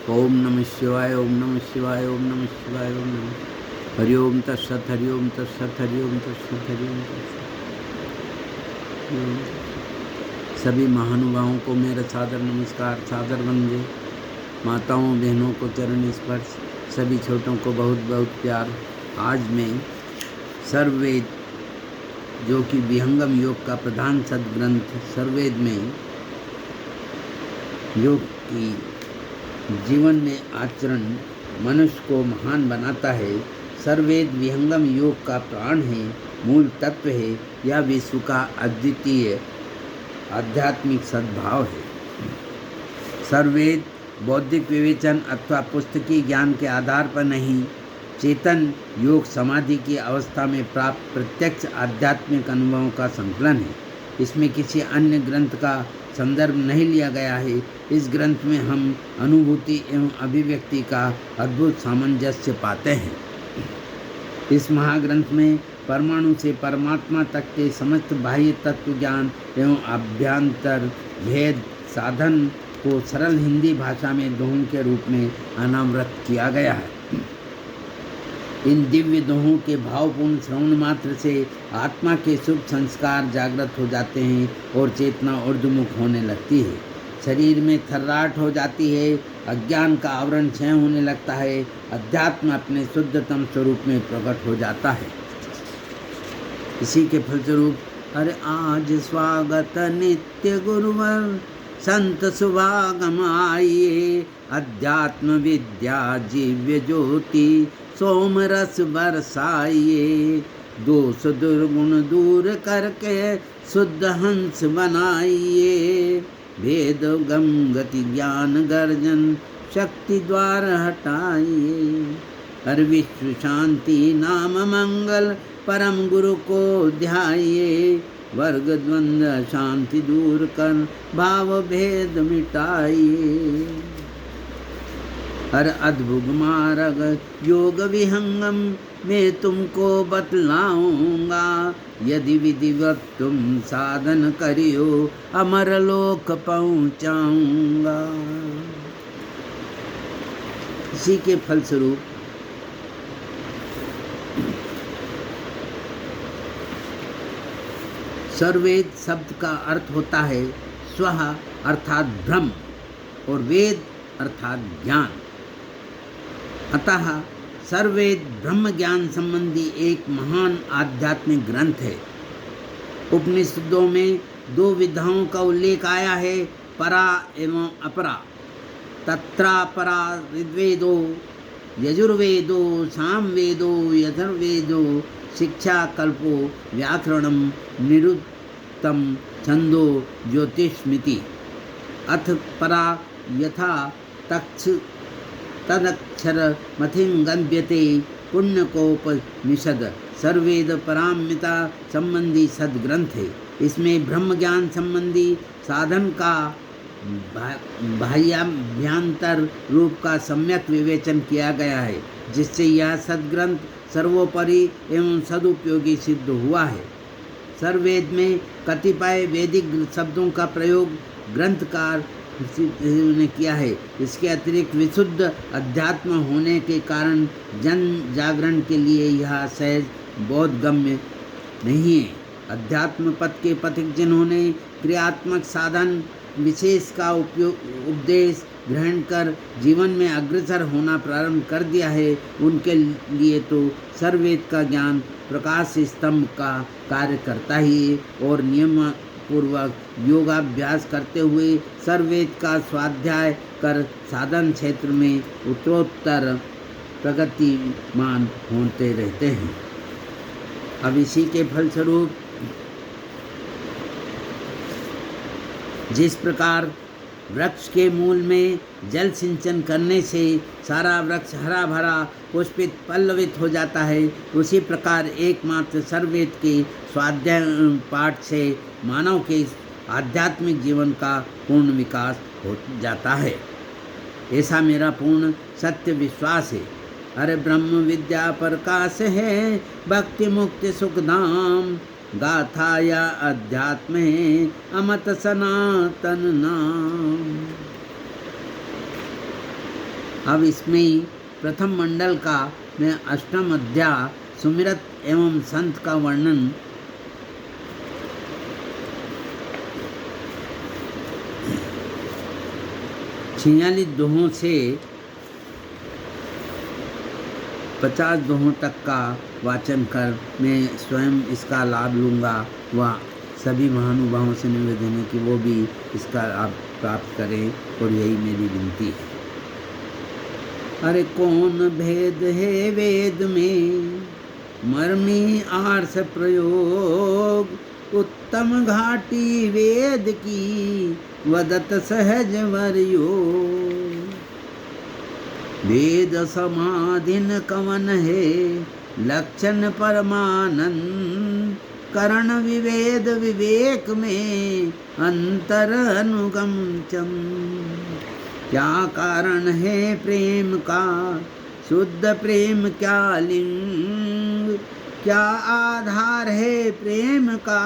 ओम नमः शिवाय, ओम नमः शिवाय, ओम नमः शिवाय, ओम नमः। हरि ओम तत्सत, हरि ओम तत्सत, हरि ओम तत्सत, हरि ओम तत्सत। सभी महानुभावों को मेरा सादर नमस्कार, सादर वंदे। माताओं बहनों को चरण स्पर्श, सभी छोटों को बहुत बहुत प्यार। आज मैं सर्ववेद, जो कि विहंगम योग का प्रधान सदग्रंथ सर्ववेद में योग की जीवन में आचरण मनुष्य को महान बनाता है। सर्ववेद विहंगम योग का प्राण है, मूल तत्व है। यह विश्व का अद्वितीय आध्यात्मिक सद्भाव है। सर्ववेद बौद्धिक विवेचन अथवा पुस्तकीय ज्ञान के आधार पर नहीं, चेतन योग समाधि की अवस्था में प्राप्त प्रत्यक्ष आध्यात्मिक अनुभवों का संकलन है। इसमें किसी अन्य ग्रंथ का संदर्भ नहीं लिया गया है। इस ग्रंथ में हम अनुभूति एवं अभिव्यक्ति का अद्भुत सामंजस्य पाते हैं। इस महाग्रंथ में परमाणु से परमात्मा तक के समस्त बाह्य तत्व ज्ञान एवं अभ्यंतर भेद साधन को सरल हिंदी भाषा में दोहों के रूप में अनावृत किया गया है। इन दिव्य दोहों के भावपूर्ण श्रवण मात्र से आत्मा के शुभ संस्कार जागृत हो जाते हैं और चेतना ऊर्ध्वमुख होने लगती है। शरीर में थर्राहट हो जाती है, अज्ञान का आवरण क्षय होने लगता है, अध्यात्म अपने शुद्धतम स्वरूप में प्रकट हो जाता है। इसी के फलस्वरूप अरे आज स्वागत नित्य गुरुवर, संत सुभागम आइए, अध्यात्म विद्या जीव्य ज्योति सोम रस बरसाइए, दोष दुर्गुण दूर करके शुद्ध हंस बनाइए, भेद गम गति ज्ञान गर्जन शक्ति द्वार हटाइए, हर विश्व शांति नाम मंगल परम गुरु को ध्याइए, वर्ग द्वंद्व शांति दूर कर भाव भेद मिटाइए, हर अद्भुत मार्ग योग विहंगम मैं तुमको बतलाऊंगा, यदि विधिवत तुम साधन करियो अमर लोक पहुंचाऊंगा। इसी के फलस्वरूप सर्ववेद शब्द का अर्थ होता है स्वः अर्थात ब्रह्म और वेद अर्थात ज्ञान। अतः सर्ववेद ब्रह्म ज्ञान संबंधी एक महान आध्यात्मिक ग्रंथ है। उपनिषदों में दो विधाओं का उल्लेख आया है, परा एवं अपरा। तत्रा परा ऋग्वेदो यजुर्वेदो सामवेदो यथर्वेदो शिक्षा कल्पो व्याकरणम निरुक्तम छंदो ज्योतिषमिति। अथ परा यथा तक्ष तदक्षर मथिं गम्यते पुण्यकोपनिषद सर्ववेद परामिता संबंधी सदग्रंथ है। इसमें ब्रह्म ज्ञान संबंधी साधन का बाह्याभ्यंतर रूप का सम्यक विवेचन किया गया है, जिससे यह सदग्रंथ सर्वोपरि एवं सदुपयोगी सिद्ध हुआ है। सर्ववेद में कतिपय वैदिक शब्दों का प्रयोग ग्रंथकार ने किया है। इसके अतिरिक्त विशुद्ध अध्यात्म होने के कारण जन जागरण के लिए यह सहज बोधगम्य नहीं है। अध्यात्म पथ के पथिक जिन्होंने क्रियात्मक साधन विशेष का उपदेश ग्रहण कर जीवन में अग्रसर होना प्रारंभ कर दिया है, उनके लिए तो सर्ववेद का ज्ञान प्रकाश स्तंभ का कार्य करता ही है और नियम पूर्वक योगाभ्यास करते हुए सर्ववेद का स्वाध्याय कर साधन क्षेत्र में उत्तरोत्तर प्रगतिमान होते रहते हैं। अब इसी के फलस्वरूप जिस प्रकार वृक्ष के मूल में जल सिंचन करने से सारा वृक्ष हरा भरा पुष्पित पल्लवित हो जाता है, उसी प्रकार एकमात्र सर्ववेद के स्वाध्याय पाठ से मानव के आध्यात्मिक जीवन का पूर्ण विकास हो जाता है। ऐसा मेरा पूर्ण सत्य विश्वास है। अरे ब्रह्म विद्या प्रकाश है, भक्ति मुक्ति सुखधाम, गाथा या अध्यात्म है अमत सनातन नाम। अब इसमें ही प्रथम मंडल का में अष्टम अध्याय सुमिरत एवं संत का वर्णन 46 दोहों से 50 दोहों तक का वाचन कर मैं स्वयं इसका लाभ लूँगा। वह सभी महानुभावों से निवेदन है कि वो भी इसका लाभ प्राप्त करें, और यही मेरी विनती है। अरे कौन भेद है वेद में, मर्मी आर्ष प्रयोग, उत्तम घाटी वेद की, वदत सहज वर्यो। वेद समाधिन कवन है, लक्षण परमानंद, करण विवेद विवेक में, अंतर अनुगम चम। क्या कारण है प्रेम का, शुद्ध प्रेम क्या लिंग, क्या आधार है प्रेम का,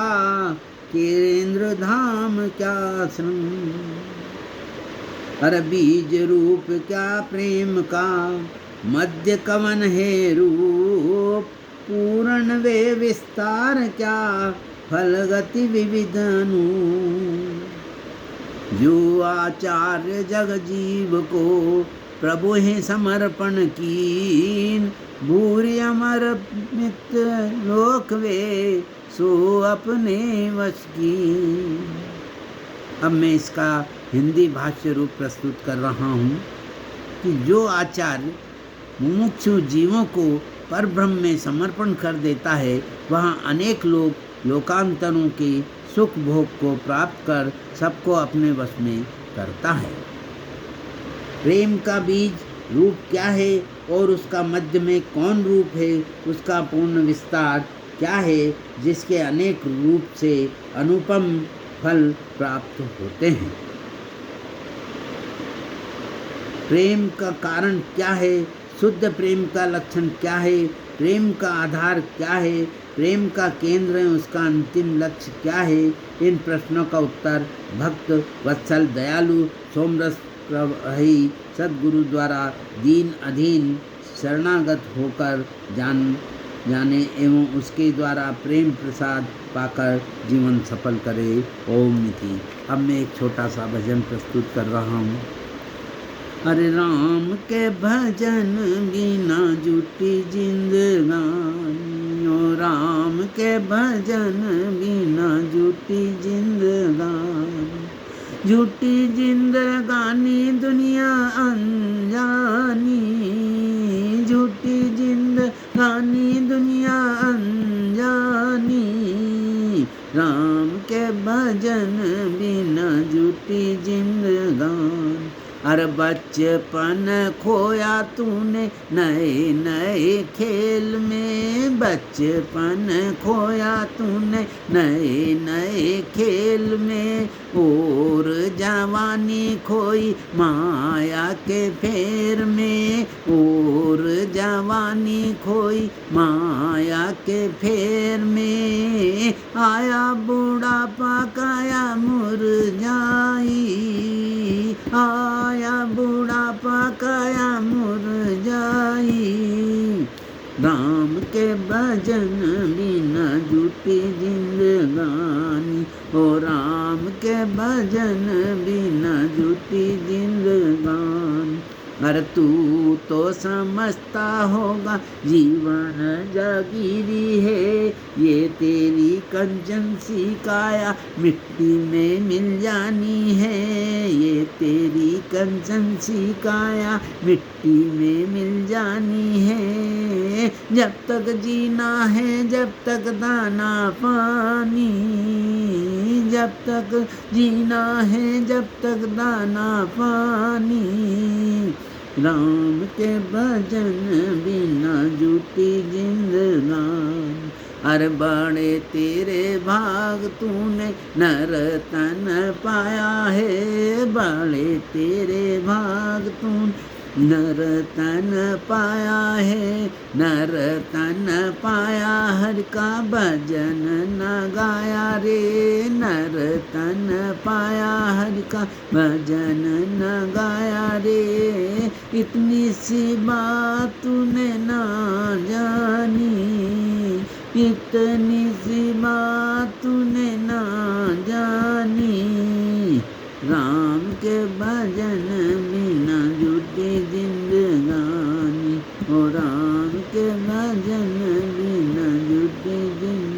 केंद्र धाम क्या श्रृंग। अरे बीज रूप क्या प्रेम का, मध्य कवन है रूप, पूर्ण वे विस्तार क्या, फल गति विविध अनूप। जो आचार्य जग जीव को, प्रभु ही समर्पण कीन, भूरि अमर मित्र लोक वे, सो अपने वश की। अब मैं इसका हिंदी भाष्य रूप प्रस्तुत कर रहा हूँ कि जो आचार्य मुमुक्षु जीवों को परब्रह्म में समर्पण कर देता है, वहाँ अनेक लोग लोकांतरों के सुख भोग को प्राप्त कर सबको अपने वश में करता है। प्रेम का बीज रूप क्या है और उसका मध्य में कौन रूप है, उसका पूर्ण विस्तार क्या है, जिसके अनेक रूप से अनुपम फल प्राप्त होते हैं। प्रेम का कारण क्या है, शुद्ध प्रेम का लक्षण क्या है, प्रेम का आधार क्या है, प्रेम का केंद्र उसका अंतिम लक्ष्य क्या है। इन प्रश्नों का उत्तर भक्त वत्सल दयालु सोमरस प्रवाही सद्गुरु द्वारा दीन अधीन शरणागत होकर जाने एवं उसके द्वारा प्रेम प्रसाद पाकर जीवन सफल करे। ओम निति। अब मैं एक छोटा सा भजन प्रस्तुत कर रहा हूँ। अरे राम के भजन बिना जुटी जिंदगानी, ओ राम के भजन बिना जुटी जिंदगानी, झूठी जिंदगानी दुनिया अनजानी, झूठी जिंदगानी दुनिया अनजानी, राम के भजन बिना झूठी जिंदगानी। अरे बचपन खोया तूने नए नए खेल में, बचपन खोया तूने नए नए खेल में, और जवानी खोई माया के फेर में, और जवानी खोई माया के फेर में, आया बूढ़ापा काया मुरझाई, आया बूढ़ापा काया मुरझाई, राम के भजन बिना झूठी जिंदगानी, ओ राम के भजन बिना झूठी जिंदगानी। अरे तू तो समझता होगा जीवन जागीरी है, ये तेरी कंचन सी काया मिट्टी में मिल जानी है, ये तेरी कंचन सी काया मिट्टी में मिल जानी है। जब तक जीना है जब तक दाना पानी, जब तक जीना है जब तक दाना पानी, राम के भजन बिना झूठी जिंदगानी। अरे बड़े तेरे भाग तूने नर तन पाया है, बड़े तेरे भाग तूने नर तन पाया है, नर तन पाया, हर का भजन न गाया रे। नर तन पाया, हर का भजन न गाया रे। इतनी सी बात तूने ना जानी, इतनी सी बात तूने ना जानी। राम के भजन बिना जुटी जिंदगानी, ओ राम के भजन बिना जुटी जिंदगानी।